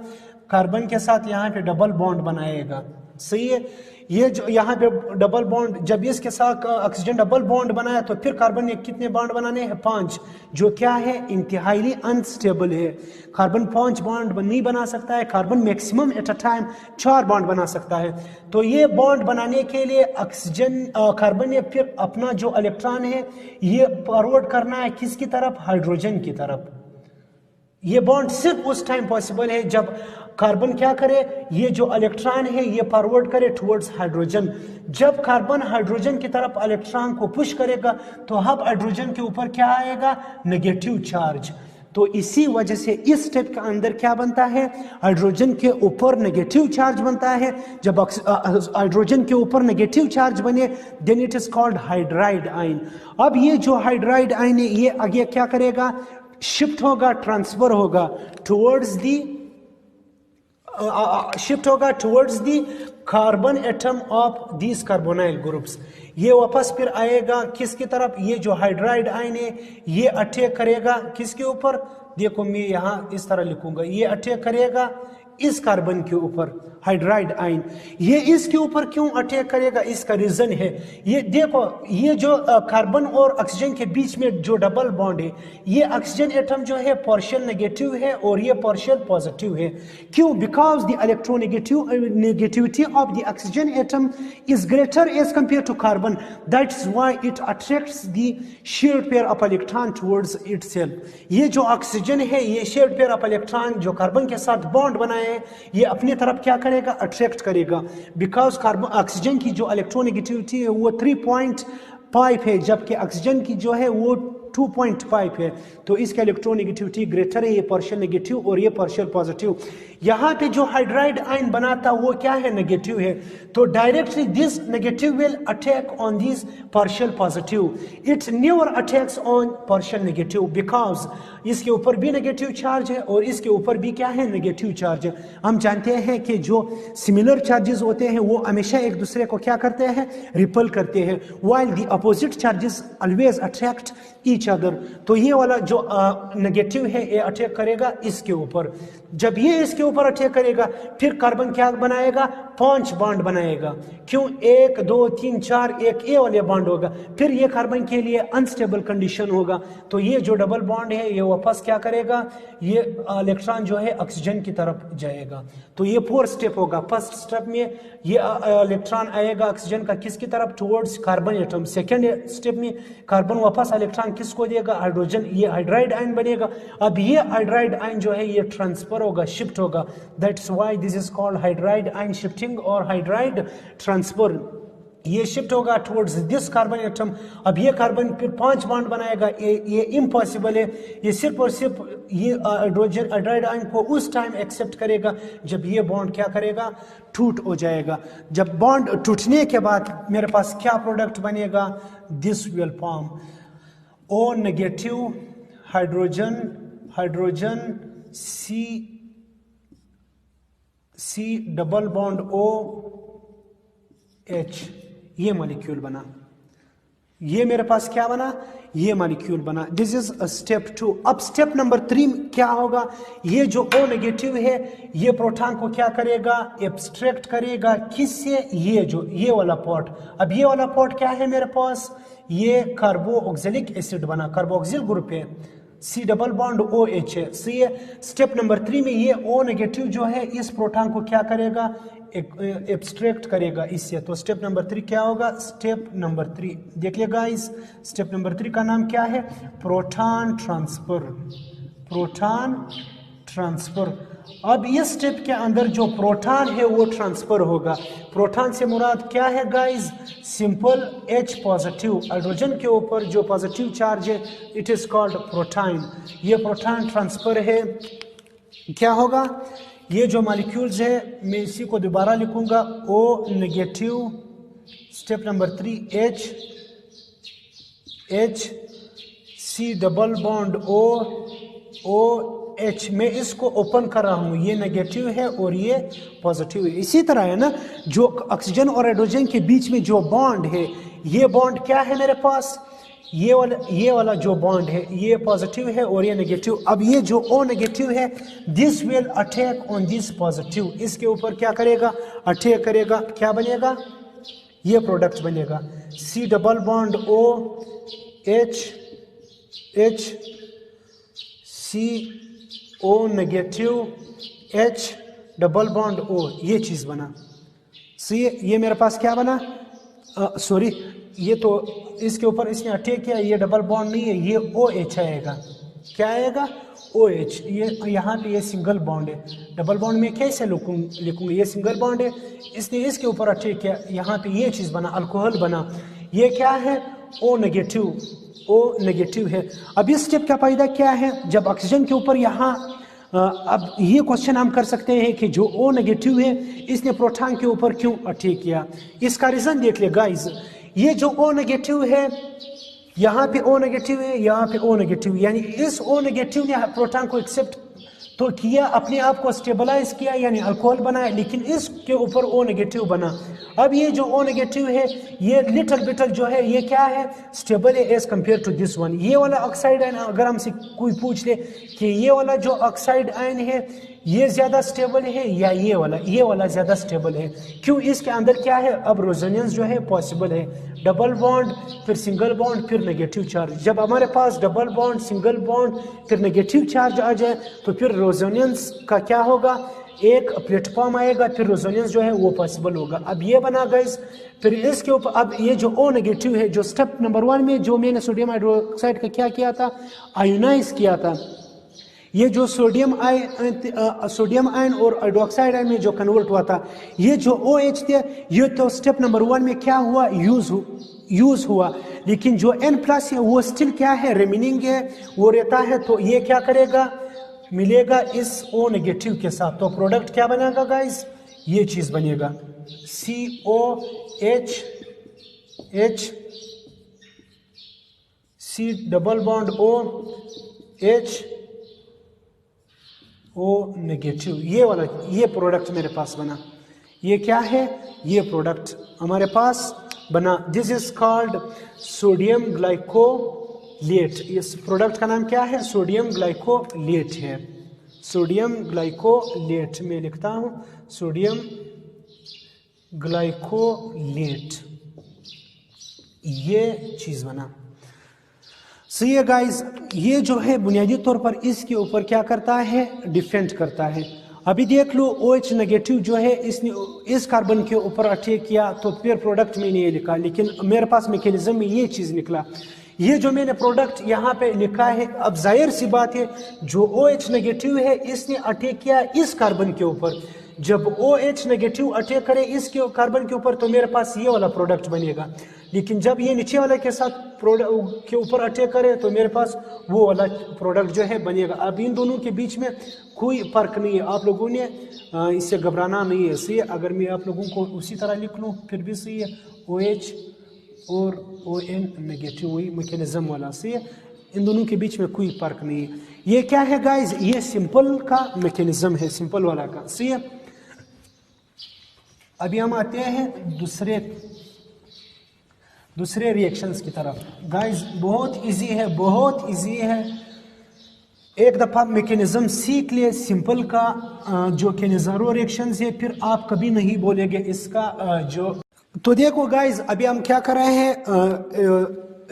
Speaker 1: कार्बन के साथ यहाँ पे डबल बॉन्ड बनाएगा। सही है, ये जो यहाँ पे डबल बॉन्ड, जब इसके साथ ऑक्सीजन डबल बॉन्ड बनाया तो फिर कार्बन ने कितने बॉन्ड बनाने हैं, 5, जो क्या है, इंतहाई अनस्टेबल है। कार्बन 5 बॉन्ड नहीं बना सकता है, carbon maximum at a time 4 bond बना सकता है। तो ये बॉन्ड बनाने के लिए ऑक्सीजन कार्बन ने फिर अपना जो इलेक्ट्रॉन है ये फॉरवर्ड करना है किसकी तरफ, हाइड्रोजन की तरफ। ये बॉन्ड सिर्फ उस टाइम पॉसिबल है जब कार्बन क्या करे, ये जो इलेक्ट्रॉन है ये फॉरवर्ड करे टुवर्ड्स हाइड्रोजन। जब कार्बन हाइड्रोजन की तरफ इलेक्ट्रॉन को पुश करेगा तो अब हाइड्रोजन के ऊपर क्या आएगा, नेगेटिव चार्ज। तो इसी वजह से इस स्टेप के अंदर क्या बनता है, हाइड्रोजन के ऊपर नेगेटिव चार्ज बनता है। जब हाइड्रोजन के ऊपर नेगेटिव चार्ज बने then it is called hydride ion. अब ये जो हाइड्राइड आयन है ये आगे क्या करेगा, शिफ्ट होगा, ट्रांसफर होगा टुवर्ड्स दी शिफ्ट होगा towards the carbon atom of these carbonyl groups. ये वापस फिर आएगा किसकी तरफ, ये जो हाइड्राइड आयन है ये अटैक करेगा किसके ऊपर, देखो मैं यहाँ इस तरह लिखूंगा, ये अटैक करेगा इस कार्बन के ऊपर, हाइड्राइड आयन। ये इसके ऊपर क्यों अटैक करेगा, इसका रीजन है, ये देखो ये जो कार्बन और ऑक्सीजन के बीच में जो डबल बॉन्ड है, ये ऑक्सीजन एटम जो है पार्शियल नेगेटिव है और ये पार्शियल पॉजिटिव है। क्यों, because the electronegativity of the oxygen atom is greater as compare to carbon, that's why it attracts the shared pair of electron towards itself. ये जो ऑक्सीजन है, ये शेयर्ड पेयर ऑफ इलेक्ट्रॉन जो carbon के साथ bond बनाए, ये अपनी तरफ क्या करेगा, अट्रैक्ट करेगा। बिकॉज कार्बन ऑक्सीजन की जो इलेक्ट्रोनेगेटिविटी है वो 3.5 है, जबकि ऑक्सीजन की जो है वो 2.5 है, तो इसका इलेक्ट्रोनेगेटिविटी ग्रेटर है, ये पार्शियल नेगेटिव और ये पार्शियल पॉजिटिव। यहाँ पे जो हाइड्राइड आयन बनाता वो क्या है, नेगेटिव है, तो directly this negative will attack on this partial positive, it's never attacks on partial negative, because इसके ऊपर भी नेगेटिव चार्ज है और इसके ऊपर भी क्या है, नेगेटिव चार्ज है। हम जानते हैं कि जो सिमिलर चार्जेस होते हैं वो हमेशा एक दूसरे को क्या करते हैं, रिपल करते हैं, while the opposite charges always attract each other. तो ये वाला जो नेगेटिव है ये अटैक करेगा इसके ऊपर, जब ये इसके ऊपर अटैक करेगा फिर कार्बन क्या बनाएगा, 5 बॉन्ड बनाएगा। क्यों, 1 2 3 4, एक ए वाले बॉन्ड होगा, फिर ये कार्बन के लिए अनस्टेबल कंडीशन होगा, तो ये जो डबल बॉन्ड है ये वापस क्या करेगा, ये इलेक्ट्रॉन जो है ऑक्सीजन की तरफ जाएगा। तो ये 4 स्टेप होगा। फर्स्ट स्टेप में ये इलेक्ट्रॉन आएगा ऑक्सीजन का किसकी तरफ, towards carbon atom. Second step में कार्बन वापस इलेक्ट्रॉन किसको देगा, हाइड्रोजन, ये हाइड्राइड आयन बनेगा। अब ये हाइड्राइड आयन जो है ये ट्रांसफर होगा, शिफ्ट होगा, that's why this is called hydride ion shifting और हाइड्राइड ट्रांसफर। ये शिफ्ट होगा टुवर्ड्स दिस कार्बन एटम। अब ये कार्बन फिर 5 बॉन्ड बनाएगा, ये इम्पॉसिबल है, ये सिर्फ और सिर्फ ये हाइड्रोजन हाइड्राइड आयन को उस टाइम एक्सेप्ट करेगा जब ये बॉन्ड क्या करेगा, टूट हो जाएगा। जब बॉन्ड टूटने के बाद मेरे पास क्या प्रोडक्ट बनेगा, this will form O negative hydrogen C double bond O H, ये मॉलिक्यूल बना, ये मेरे पास क्या बना, ये मॉलिक्यूल बना। This is step 2। अब स्टेप नंबर 3 क्या होगा, ये जो O नेगेटिव है ये प्रोटॉन को क्या करेगा, एब्स्ट्रैक्ट करेगा, किससे, ये वाला पॉट। अब ये वाला पॉट क्या है मेरे पास, ये कार्बोक्सिलिक एसिड बना, कार्बोक्सिल ग्रुप है, C double bond O H है। सी स्टेप नंबर 3 में ये O नेगेटिव जो है इस प्रोटॉन को क्या करेगा, एब्स्ट्रैक्ट करेगा इससे। तो स्टेप नंबर 3 क्या होगा, स्टेप नंबर 3 देखिए गाइस, स्टेप नंबर 3 का नाम क्या है, प्रोटॉन ट्रांसफर, प्रोटॉन ट्रांसफर। अब इस स्टेप के अंदर जो प्रोटॉन है वो ट्रांसफर होगा। प्रोटॉन से मुराद क्या है guys, simple H positive, hydrogen के ऊपर जो पॉजिटिव चार्ज है इट इज कॉल्ड प्रोटॉन। ये प्रोटॉन ट्रांसफर है, क्या होगा, ये जो मॉलिक्यूल्स है मैं इसी को दोबारा लिखूंगा, O negative, step number 3 H C double bond O H, मैं इसको ओपन कर रहा हूँ, ये नेगेटिव है और ये पॉजिटिव है। इसी तरह है ना, जो ऑक्सीजन और हाइड्रोजन के बीच में जो बॉन्ड है, ये बॉन्ड क्या है मेरे पास, ये वाला जो बॉन्ड है ये पॉजिटिव है और ये नेगेटिव। अब ये जो O नेगेटिव है this will attack on this positive, इसके ऊपर क्या करेगा, अटैक करेगा, क्या बनेगा, ये प्रोडक्ट बनेगा, C double bond O H C O negative H double bond O, ये चीज बना। सी ये मेरे पास क्या बना, सॉरी ये तो इसके ऊपर इसने अटैक किया, ये डबल बॉन्ड नहीं है, ये OH आएगा, क्या आएगा, OH। ये यहाँ पे ये सिंगल बॉन्ड है, डबल बॉन्ड में कैसे लिखूंगा, ये सिंगल बॉन्ड है, इसने इसके ऊपर अटैक किया, यहाँ पे ये चीज़ बना, अल्कोहल बना, ये क्या है, O नेगेटिव है। अब इस स्टेप का फायदा क्या है, जब ऑक्सीजन के ऊपर यहाँ अब ये क्वेश्चन हम कर सकते हैं कि जो O नेगेटिव है इसने प्रोटॉन के ऊपर क्यों अटैक किया, इसका रीजन देख ले गाइस। ये जो O नेगेटिव है, यहाँ पे O नेगेटिव है, यहाँ पे O नेगेटिव, यानी इस O नेगेटिव ने प्रोटॉन को एक्सेप्ट तो किया, अपने आप को स्टेबलाइज किया यानी अल्कोहल बनाया, लेकिन इसके ऊपर ओ नेगेटिव बना। अब ये जो ओ नेगेटिव है ये लिटल बिटल जो है ये क्या है, स्टेबल है as compare to this one. ये वाला ऑक्साइड आयन अगर हमसे कोई पूछ ले कि ये वाला जो ऑक्साइड आयन है ये ज्यादा स्टेबल है या ये वाला ज्यादा स्टेबल है, क्यों? इसके अंदर क्या है, अब रेजोनेंस जो है पॉसिबल है, डबल बॉन्ड फिर सिंगल बॉन्ड फिर नेगेटिव चार्ज। जब हमारे पास डबल बॉन्ड सिंगल बॉन्ड फिर नेगेटिव चार्ज आ जाए तो फिर रेजोनेंस का क्या होगा, एक प्लेटफॉर्म आएगा, फिर रेजोनेंस जो है वो पॉसिबल होगा। अब ये बना गाइस, फिर इसके ऊपर अब ये जो ओ नेगेटिव है, जो स्टेप नंबर 1 में जो मैंने सोडियम हाइड्रोक्साइड का क्या किया था, आयोनाइज किया था, ये जो सोडियम आयन और हाइड्रोक्साइड आयन में जो कन्वर्ट हुआ था, ये जो OH थे ये तो स्टेप नंबर 1 में क्या हुआ, यूज हुआ, लेकिन जो N+ है वो स्टिल क्या है, रिमेनिंग है, वो रहता है। तो ये क्या करेगा, मिलेगा इस O नेगेटिव के साथ, तो प्रोडक्ट क्या बनेगा गाइस, ये चीज बनेगा COH C double bond OH O negative, ये वाला ये प्रोडक्ट मेरे पास बना। ये क्या है, ये प्रोडक्ट हमारे पास बना, this is called sodium glycolate. इस प्रोडक्ट का नाम क्या है, सोडियम ग्लाइकोलेट है, सोडियम ग्लाइकोलेट में लिखता हूं, सोडियम ग्लाइकोलेट, ये चीज बना। सही है गाइस, ये जो है बुनियादी तौर पर इसके ऊपर क्या करता है, डिफेंड करता है। अभी देख लो OH नेगेटिव जो है इसने इस कार्बन के ऊपर अटैक किया, तो फिर प्रोडक्ट में ये लिखा, लेकिन मेरे पास मैकेनिज्म में ये चीज निकला। ये जो मैंने प्रोडक्ट यहाँ पे लिखा है, अब जाहिर सी बात है जो OH नेगेटिव है इसने अटैक किया इस कार्बन के ऊपर, जब OH नेगेटिव अटैक करे इसके कार्बन के ऊपर तो मेरे पास ये वाला प्रोडक्ट बनेगा, लेकिन जब ये नीचे वाले के साथ प्रोडक्ट के ऊपर अटैक करे तो मेरे पास वो वाला प्रोडक्ट जो है बनेगा। अब इन दोनों के बीच में कोई फर्क नहीं है, आप लोगों ने इससे घबराना नहीं है। सही है, अगर मैं आप लोगों को उसी तरह लिख लूँ फिर भी सही है, OH और ON नेगेटिव, वही मैकेनिज्म वाला। सही है, इन दोनों के बीच में कोई फर्क नहीं है। ये क्या है गाइज, ये सिंपल का मैकेनिज्म है, सिंपल वाला का। सही है, अभी हम आते हैं दूसरे रिएक्शंस की तरफ। गाइज बहुत इजी है, बहुत इजी है, एक दफ़ा मैकेनिज्म सीख लिए सिंपल का, जो केनेज़ारो रिएक्शंस है, फिर आप कभी नहीं बोलेंगे इसका जो। तो देखो गाइज अभी हम क्या कर रहे हैं,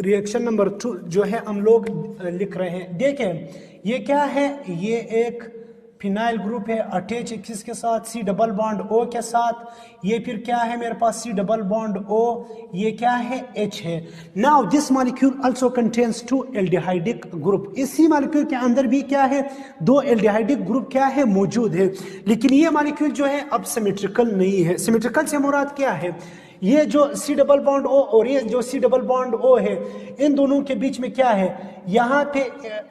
Speaker 1: रिएक्शन नंबर 2 जो है हम लोग लिख रहे हैं। देखें ये क्या है, ये एक फिनाइल ग्रुप है, अटैच किसके साथ, C डबल बॉन्ड O के साथ। ये फिर क्या है मेरे पास, C डबल बॉन्ड O, ये क्या है, H है। Now this molecule also contains 2 aldehydic group. इसी मॉलिक्यूल के अंदर भी क्या है, 2 एल्डिहाइडिक ग्रुप क्या है, मौजूद है, लेकिन ये मॉलिक्यूल जो है अब सिमेट्रिकल नहीं है। सिमेट्रिकल से मुराद क्या है, ये जो C डबल बॉन्ड O और ये जो C डबल बॉन्ड O है, इन दोनों के बीच में क्या है, यहाँ पे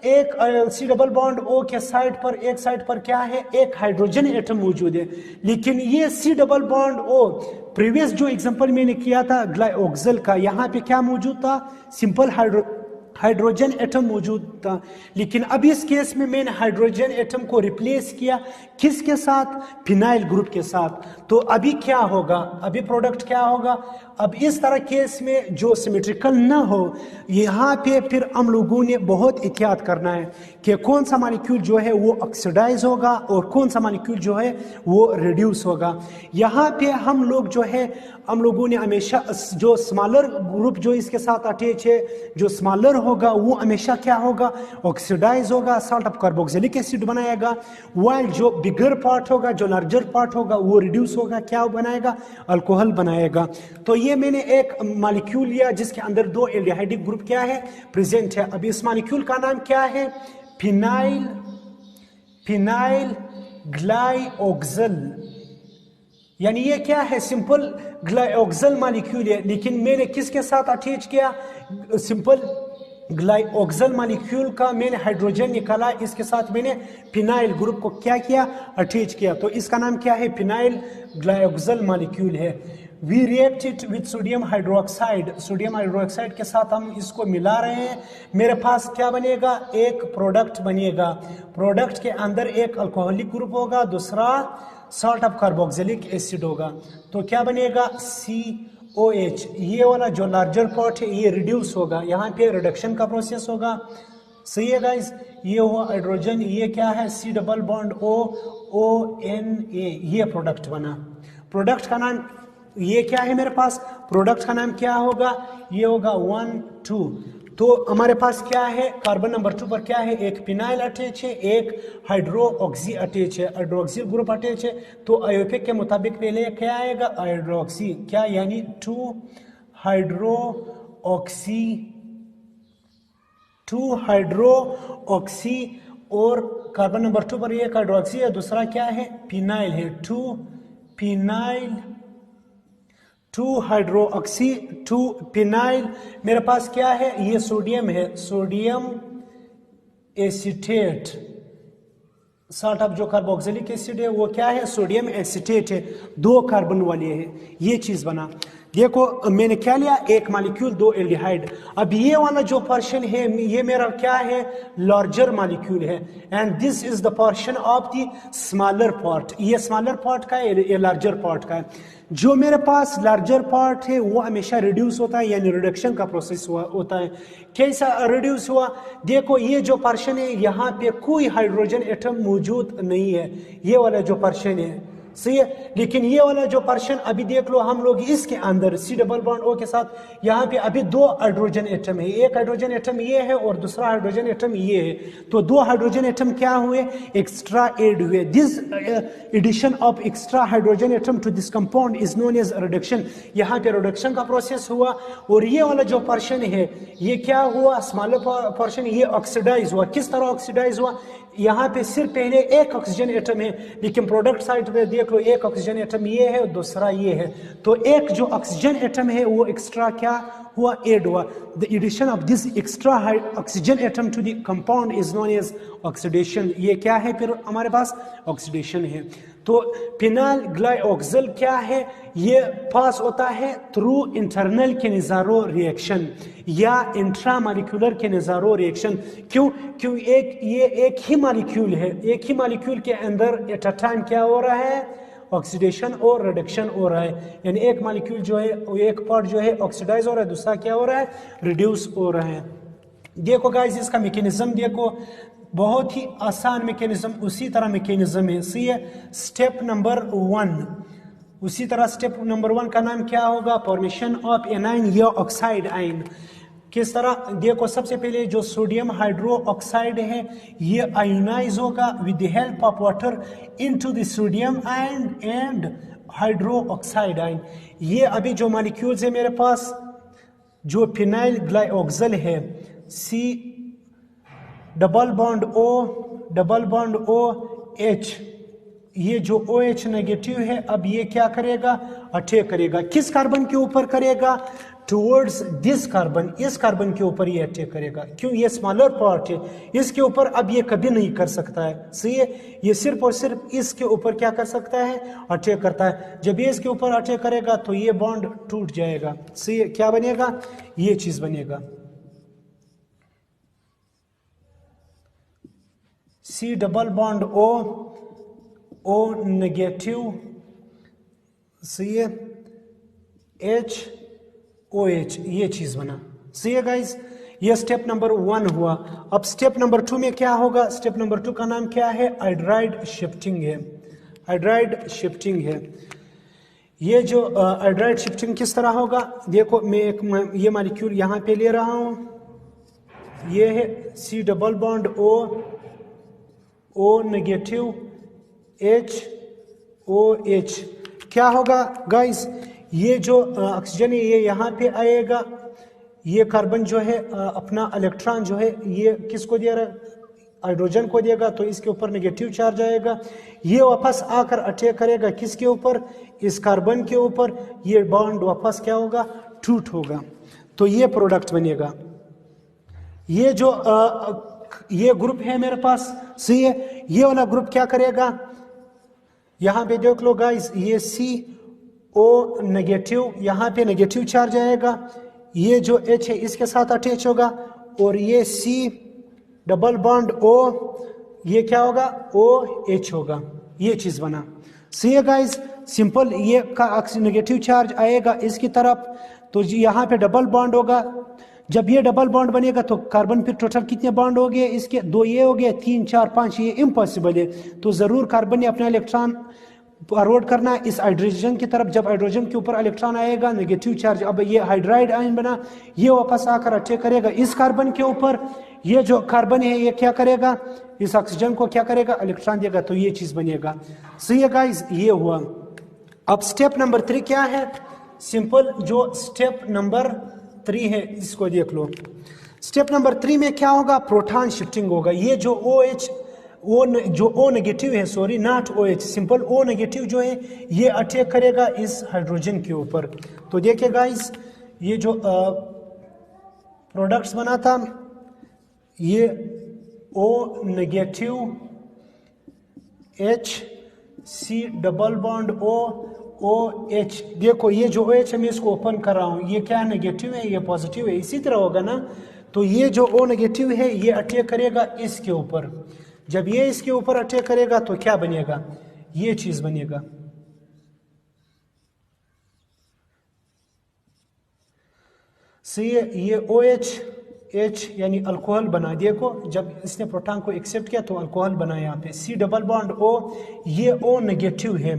Speaker 1: एक C डबल बॉन्ड O के साइड पर, एक साइड पर क्या है, एक हाइड्रोजन एटम मौजूद है, लेकिन ये C double bond O, previous जो एग्जांपल मैंने किया था ग्लाइओक्सल का, यहाँ पे क्या मौजूद था, सिंपल हाइड्रोजन एटम मौजूद था, लेकिन अब इस केस में मैंने हाइड्रोजन एटम को रिप्लेस किया किसके साथ, फिनाइल ग्रुप के साथ। तो अभी क्या होगा, अभी प्रोडक्ट क्या होगा, अब इस तरह केस में जो सिमेट्रिकल ना हो, यहाँ पे फिर हम लोगों ने बहुत एहतियात करना है कि कौन सा मॉलिक्यूल जो है वो ऑक्सीडाइज होगा और कौन सा मॉलिक्यूल जो है वो रिड्यूस होगा। यहाँ पे हम लोग जो है, हम लोगों ने हमेशा जो स्मॉलर ग्रुप जो इसके साथ अटैच है, जो स्मॉलर होगा वो हमेशा क्या होगा, ऑक्सीडाइज होगा, साल्ट ऑफ कार्बोक्सिलिक एसिड बनाएगा, वाइल जो बिगर पार्ट होगा, जो लार्जर पार्ट होगा वो रिड्यूस होगा, क्या बनाएगा, अल्कोहल बनाएगा। तो ये मैंने एक मॉलिक्यूल लिया जिसके अंदर 2 एल्डिहाइडिक ग्रुप क्या है, प्रेजेंट है। अभी इस मॉलिक्यूल का नाम क्या है, फिनाइल ग्लाइओक्सल, यानी ये क्या है, सिंपल ग्लाइओक्सल मॉलिक्यूल है, लेकिन मैंने किसके साथ अटैच किया, सिंपल ग्लाइओक्सल मॉलिक्यूल का मैंने हाइड्रोजन निकाला, इसके साथ मैंने फिनाइल ग्रुप को क्या किया, अटैच किया, तो इसका नाम क्या है, फिनाइल ग्लाइओक्सल मॉलिक्यूल है। We react it with sodium hydroxide, sodium hydroxide के साथ हम इसको मिला रहे हैं, मेरे पास क्या बनेगा, एक प्रोडक्ट बनेगा। प्रोडक्ट के अंदर एक अल्कोहलिक ग्रुप होगा, दूसरा सॉल्ट ऑफ कार्बोक्सिलिक एसिड होगा, तो क्या बनेगा, COH। ये वाला जो लार्जर पार्ट है ये रिड्यूस होगा, यहाँ पे रिडक्शन का प्रोसेस होगा। सही है गाइस, ये हुआ हाइड्रोजन, ये क्या है, C डबल बॉन्ड ONA, ये प्रोडक्ट बना। प्रोडक्ट का नाम ये क्या है मेरे पास, प्रोडक्ट का नाम क्या होगा, ये होगा 1 2। तो हमारे पास क्या है, कार्बन नंबर 2 पर क्या है, एक फिनाइल अटैच है, एक हाइड्रोक्सी अटैच है, हाइड्रोक्सिल ग्रुप अटैच है। तो आयोपिक के मुताबिक पहले क्या आएगा, हाइड्रोक्सी, क्या यानी 2 हाइड्रोक्सी और कार्बन नंबर 2 पर एक हाइड्रोक्सी है, दूसरा क्या है, फिनाइल है, 2 फिनाइल, 2 हाइड्रोक्सी 2 फिनाइल। मेरे पास क्या है, ये सोडियम है, सोडियम एसीटेट, सॉल्ट ऑफ जो कार्बोक्सिलिक एसिड है वो क्या है, सोडियम एसीटेट है, 2 कार्बन वाले है, ये चीज बना। देखो मैंने क्या लिया, एक मॉलिक्यूल 2 एल्डिहाइड। अब ये वाला जो पोर्शन है ये मेरा क्या है, लार्जर मॉलिक्यूल है, and this is the portion of the smaller part. ये स्मॉलर पार्ट का है, ये लार्जर पार्ट का है। जो मेरे पास लार्जर पार्ट है वो हमेशा रिड्यूस होता है, यानी रिडक्शन का प्रोसेस होता है। कैसा रिड्यूस हुआ, देखो ये जो पोर्शन है यहाँ पे कोई हाइड्रोजन एटम मौजूद नहीं है, ये वाला जो पोर्शन है, सही है। लेकिन ये वाला जो पोर्शन अभी देख लो, हम लोग इसके अंदर C डबल बॉन्ड O के साथ यहाँ पे अभी 2 हाइड्रोजन एटम है, एक हाइड्रोजन एटम ये है और दूसरा हाइड्रोजन एटम ये है, तो 2 हाइड्रोजन एटम क्या हुए, एक्स्ट्रा एड हुए। This addition of extra hydrogen atom to this compound is known as reduction. यहाँ पे रिडक्शन का प्रोसेस हुआ, और ये वाला जो पोर्शन है ये क्या हुआ, स्मॉलर पोर्शन, ये ऑक्सीडाइज हुआ। किस तरह ऑक्सीडाइज हुआ, यहाँ पे सिर्फ पहले एक ऑक्सीजन एटम है, लेकिन प्रोडक्ट साइड पे देख लो एक ऑक्सीजन एटम ये है और दूसरा ये है, तो एक जो ऑक्सीजन एटम है वो एक्स्ट्रा क्या हुआ, एड हुआ। The addition of this extra oxygen atom to the compound is known as oxidation. ये क्या है फिर हमारे पास, ऑक्सीडेशन है। तो फिनाइल ग्लाइऑक्सिल क्या है, ये पास होता है थ्रू इंटरनल केनिज़ारो रिएक्शन या इंट्रामॉलिक्यूलर केनिज़ारो रिएक्शन। क्यों, ये एक ही मॉलिक्यूल है, एक ही मॉलिक्यूल के अंदर एट अ टाइम क्या हो रहा है, ऑक्सीडेशन और रिडक्शन हो रहा है, यानी एक मॉलिक्यूल जो है, एक पार्ट जो है ऑक्सीडाइज हो रहा है, दूसरा क्या हो रहा है, रिड्यूस हो रहा है। देखो गाइस, इसका मैकेनिज्म देखो, बहुत ही आसान मैकेनिज्म, उसी तरह मैकेनिज्म है, सही है। स्टेप नंबर 1, उसी तरह स्टेप नंबर 1 का नाम क्या होगा, फॉर्मेशन ऑफ एनाइन या ऑक्साइड आयन। किस तरह, देखो सबसे पहले जो सोडियम हाइड्रो ऑक्साइड है ये आयोनाइज होगा with the help of water into the sodium ion and hydro oxide ion. ये अभी जो मॉलिक्यूल्स है मेरे पास, जो फिनाइल ग्लाइऑक्सिल है, C डबल बॉन्ड OH, ये जो OH नेगेटिव है, अब ये क्या करेगा, अटैक करेगा, किस कार्बन के ऊपर करेगा, टुवर्ड्स दिस कार्बन, इस कार्बन के ऊपर ये अटैक करेगा। क्यों, ये स्मॉलर पार्ट है, इसके ऊपर अब ये कभी नहीं कर सकता है, सही है। ये सिर्फ और सिर्फ इसके ऊपर क्या कर सकता है, अटैक करता है। जब ये इसके ऊपर अटैक करेगा तो ये बॉन्ड टूट जाएगा, सही है। क्या बनेगा, ये चीज बनेगा, C double bond O negative, सही है, OH, ये चीज बना, सही है गाइस। ये स्टेप नंबर 1 हुआ। अब स्टेप नंबर 2 में क्या होगा, स्टेप नंबर 2 का नाम क्या है, हाइड्राइड शिफ्टिंग है, हाइड्राइड शिफ्टिंग है। ये जो हाइड्राइड शिफ्टिंग किस तरह होगा, देखो मैं ये मॉलिक्यूल यहाँ पे ले रहा हूँ, ये है C double bond O negative OH। क्या होगा गाइस, ये जो ऑक्सीजन है ये यहाँ पे आएगा, ये कार्बन जो है अपना इलेक्ट्रॉन जो है ये किसको दे रहा है, हाइड्रोजन को देगा, तो इसके ऊपर नेगेटिव चार्ज आएगा, ये वापस आकर अटैक करेगा किसके ऊपर, इस कार्बन के ऊपर, ये बॉन्ड वापस क्या होगा, टूट होगा, तो ये प्रोडक्ट बनेगा। ये जो ये ग्रुप है मेरे पास, सही है। ये वाला ग्रुप क्या करेगा, यहां पे देख लो गाइस, ये O नेगेटिव, यहाँ पे नेगेटिव चार्ज आएगा, ये जो H है इसके साथ अटैच होगा, और ये C डबल बॉन्ड O, ये क्या होगा, OH होगा। ये चीज बना। सी गाइस, सिंपल, ये का नेगेटिव चार्ज आएगा इसकी तरफ, तो यहाँ पे डबल बॉन्ड होगा। जब ये डबल बॉन्ड बनेगा तो कार्बन पे टोटल कितने बॉन्ड हो गए इसके, 2 ये हो गए, 3 4 5, ये इम्पॉसिबल है। तो जरूर कार्बन ने अपना इलेक्ट्रॉन फॉरवर्ड करना इस हाइड्रोजन की तरफ। जब हाइड्रोजन के ऊपर इलेक्ट्रॉन आएगा नेगेटिव चार्ज, अब ये हाइड्राइड आयन बना, ये वापस आकर अटैक करेगा इस कार्बन के ऊपर। ये जो कार्बन है ये क्या करेगा, इस ऑक्सीजन को क्या करेगा, इलेक्ट्रॉन देगा, तो ये चीज बनेगा। सही है गाइस, ये हुआ। अब स्टेप नंबर 3 क्या है, सिंपल, जो स्टेप नंबर 3 है इसको देख लो। स्टेप नंबर 3 में क्या होगा, प्रोटॉन शिफ्टिंग होगा। ये जो OH, जो O नेगेटिव है, sorry not OH, simple O negative जो है ये अटैक करेगा इस हाइड्रोजन के ऊपर। तो देखिए गाइस, ये जो प्रोडक्ट्स बना था, ये O negative H C double bond OH, देखो ये जो OH है मैं इसको ओपन कर रहा हूँ, ये क्या नेगेटिव है, ये पॉजिटिव है, इसी तरह होगा ना। तो ये जो O नेगेटिव है ये अटैक करेगा इसके ऊपर। जब ये इसके ऊपर अटैक करेगा तो क्या बनेगा, ये चीज बनेगा। सही है, ये OH H यानी अल्कोहल बना। देखो जब इसने प्रोटॉन को एक्सेप्ट किया तो अल्कोहल बना। यहाँ पे C डबल बॉन्ड O, ये O नेगेटिव है।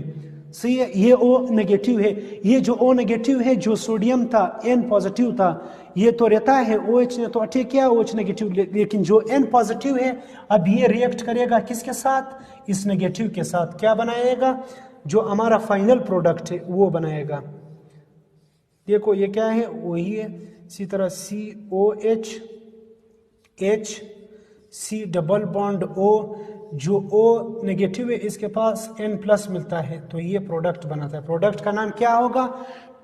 Speaker 1: सही है, ये O नेगेटिव है। ये जो O नेगेटिव है, जो सोडियम था N पॉजिटिव था, ये तो रहता है, OH ने तो अटैक किया OH नेगेटिव, लेकिन जो N पॉजिटिव है अब ये रिएक्ट करेगा किसके साथ, इस नेगेटिव के साथ। क्या बनाएगा, जो हमारा फाइनल प्रोडक्ट है वो बनाएगा। देखो ये क्या है, वही है। इसी तरह COH H C double bond O, जो O नेगेटिव है इसके पास N प्लस मिलता है, तो ये प्रोडक्ट बनाता है। प्रोडक्ट का नाम क्या होगा,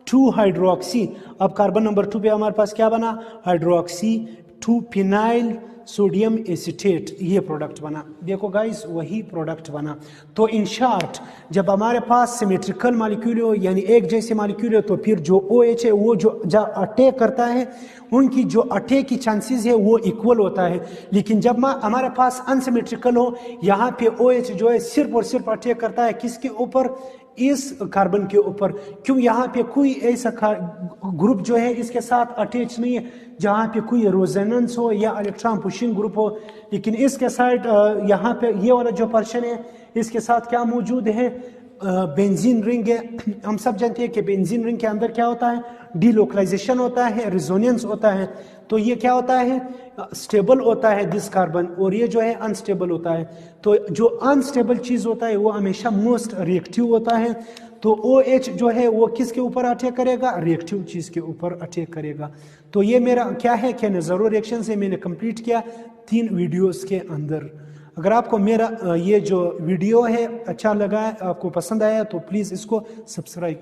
Speaker 1: 2 हाइड्रोक्सी। अब कार्बन नंबर 2 पे हमारे पास क्या बना, हाइड्रोक्सी 2 फिनाइल सोडियम एसीटेट, ये प्रोडक्ट बना। देखो गाइस, वही प्रोडक्ट बना। तो इन शॉर्ट, जब हमारे पास सिमेट्रिकल मॉलिक्यूल हो, यानी एक जैसे मॉलिक्यूल हो, तो फिर जो OH है वो जो अटैक करता है, उनकी जो अटैक की चांसेस है वो इक्वल होता है। लेकिन जब हमारे पास अनसिमेट्रिकल हो, यहाँ पे OH जो है सिर्फ और सिर्फ अटैक करता है किसके ऊपर, इस कार्बन के ऊपर। क्यों, यहाँ पे कोई ऐसा ग्रुप जो है इसके साथ अटैच नहीं है जहाँ पे कोई रेजोनेंस हो या इलेक्ट्रॉन पुशिंग ग्रुप हो। लेकिन इसके साइड यहाँ पे ये वाला जो पर्सन है इसके साथ क्या मौजूद है, बेंजीन रिंग है। हम सब जानते हैं कि बेंजीन रिंग के अंदर क्या होता है, डीलोकलाइजेशन होता है, रेजोनेंस होता है। तो ये क्या होता है, स्टेबल होता है दिस कार्बन, और ये जो है अनस्टेबल होता है। तो जो अनस्टेबल चीज होता है वो हमेशा मोस्ट रिएक्टिव होता है। तो OH जो है वो किसके ऊपर अटैक करेगा, रिएक्टिव चीज के ऊपर अटैक करेगा। तो ये मेरा क्या है, क्या नज़रो रिएक्शन से मैंने कंप्लीट किया 3 वीडियोस के अंदर। अगर आपको मेरा ये जो वीडियो है अच्छा लगा है, आपको पसंद आया, तो प्लीज़ इसको सब्सक्राइब